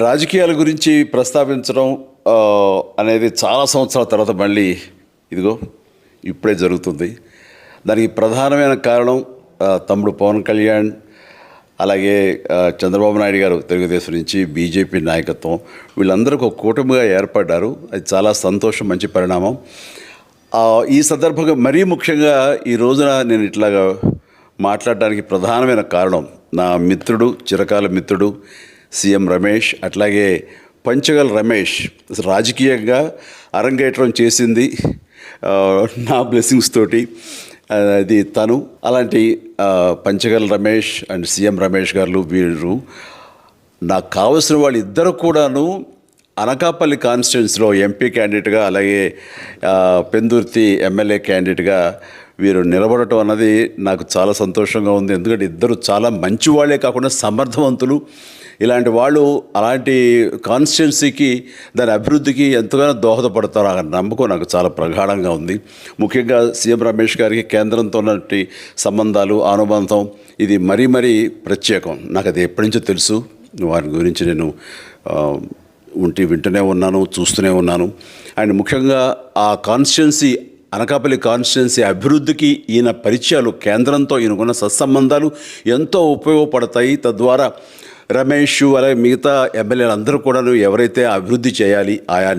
రాజకీయాల గురించి ప్రస్తావించడం అనేది చాలా సంవత్సరాల తర్వాత మళ్ళీ ఇదిగో ఇప్పుడే జరుగుతుంది. దానికి ప్రధానమైన కారణం తమ్ముడు పవన్ కళ్యాణ్, అలాగే చంద్రబాబు నాయుడు గారు తెలుగుదేశం నుంచి, బీజేపీ నాయకత్వం వీళ్ళందరూ ఒక కూటమిగా ఏర్పడ్డారు. అది చాలా సంతోషం, మంచి పరిణామం. ఈ సందర్భంగా మరీ ముఖ్యంగా ఈ రోజున నేను ఇట్లాగా మాట్లాడడానికి ప్రధానమైన కారణం నా మిత్రుడు, చిరకాల మిత్రుడు సీఎం రమేష్, అట్లాగే పంచగల్ రమేష్ రాజకీయంగా అరంగేట్రం చేసింది నా బ్లెస్సింగ్స్ తోటి. అది తను. అలాంటి పంచగల్ రమేష్ అండ్ సీఎం రమేష్ గారు వీరు నాకు కావలసిన వాళ్ళు ఇద్దరు కూడాను అనకాపల్లి కాన్స్టిట్యున్సీలో ఎంపీ క్యాండిడేట్గా, అలాగే పెందుర్తి ఎమ్మెల్యే క్యాండిడేట్గా వీరు నిలబడటం అన్నది నాకు చాలా సంతోషంగా ఉంది. ఎందుకంటే ఇద్దరు చాలా మంచి వాళ్ళే కాకుండా సమర్థవంతులు. ఇలాంటి వాళ్ళు అలాంటి కాన్స్టిట్యున్సీకి, దాని అభివృద్ధికి ఎంతగానో దోహదపడతారు అన్న నమ్మకం నాకు చాలా ప్రగాఢంగా ఉంది. ముఖ్యంగా సీఎం రమేష్ గారికి కేంద్రంతో ఉన్నటువంటి సంబంధాలు, అనుబంధం ఇది మరీ మరీ ప్రత్యేకం. నాకు అది ఎప్పటి నుంచో తెలుసు. వారి గురించి నేను వింటూనే ఉన్నాను, చూస్తూనే ఉన్నాను. అండ్ ముఖ్యంగా ఆ కాన్స్టిట్యున్సీ, అనకాపల్లి కాన్స్టిట్యున్సీ అభివృద్ధికి ఈయన పరిచయాలు, కేంద్రంతో ఈయనకున్న సత్సంబంధాలు ఎంతో ఉపయోగపడతాయి. తద్వారా రమేష్ అలాగే మిగతా ఎమ్మెల్యేలు అందరూ కూడా ఎవరైతే అభివృద్ధి చేయాలి ఆయా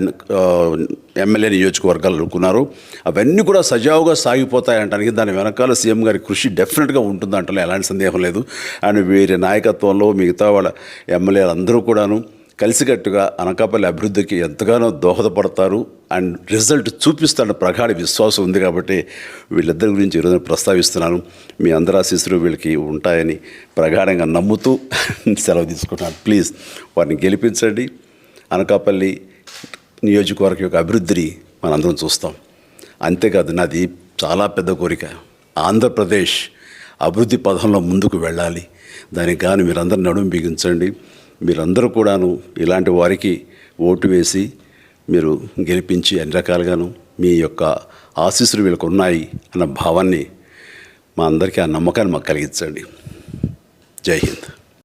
ఎమ్మెల్యే నియోజకవర్గాలు అనుకున్నారో అవన్నీ కూడా సజావుగా సాగిపోతాయి అంటానికి దాని వెనకాల సీఎం గారి కృషి డెఫినెట్గా ఉంటుందంటే ఎలాంటి సందేహం లేదు. అండ్ వీరి నాయకత్వంలో మిగతా వాళ్ళ ఎమ్మెల్యేలు అందరూ కూడాను కలిసికట్టుగా అనకాపల్లి అభివృద్ధికి ఎంతగానో దోహదపడతారు అండ్ రిజల్ట్ చూపిస్తాడన్న ప్రగాఢ విశ్వాసం ఉంది. కాబట్టి వీళ్ళిద్దరి గురించి ఈరోజు ప్రస్తావిస్తున్నాను. మీ అందరి ఆశీస్సులు వీళ్ళకి ఉంటాయని ప్రగాఢంగా నమ్ముతూ సెలవు తీసుకుంటున్నాను. ప్లీజ్ వారిని గెలిపించండి. అనకాపల్లి నియోజకవర్గం యొక్క అభివృద్ధిని మనందరం చూస్తాం. అంతేకాదు, నాది చాలా పెద్ద కోరిక, ఆంధ్రప్రదేశ్ అభివృద్ధి పథంలో ముందుకు వెళ్ళాలి. దానికి కానీ మీరందరూ నడుము బిగించండి. మీరందరూ కూడాను ఇలాంటి వారికి ఓటు వేసి మీరు గెలిపించి అన్ని రకాలుగాను మీ యొక్క ఆశీస్సులు వీళ్ళకు ఉన్నాయి అన్న భావాన్ని మా అందరికీ, ఆ నమ్మకాన్ని మాకు కలిగించండి. జై హింద్.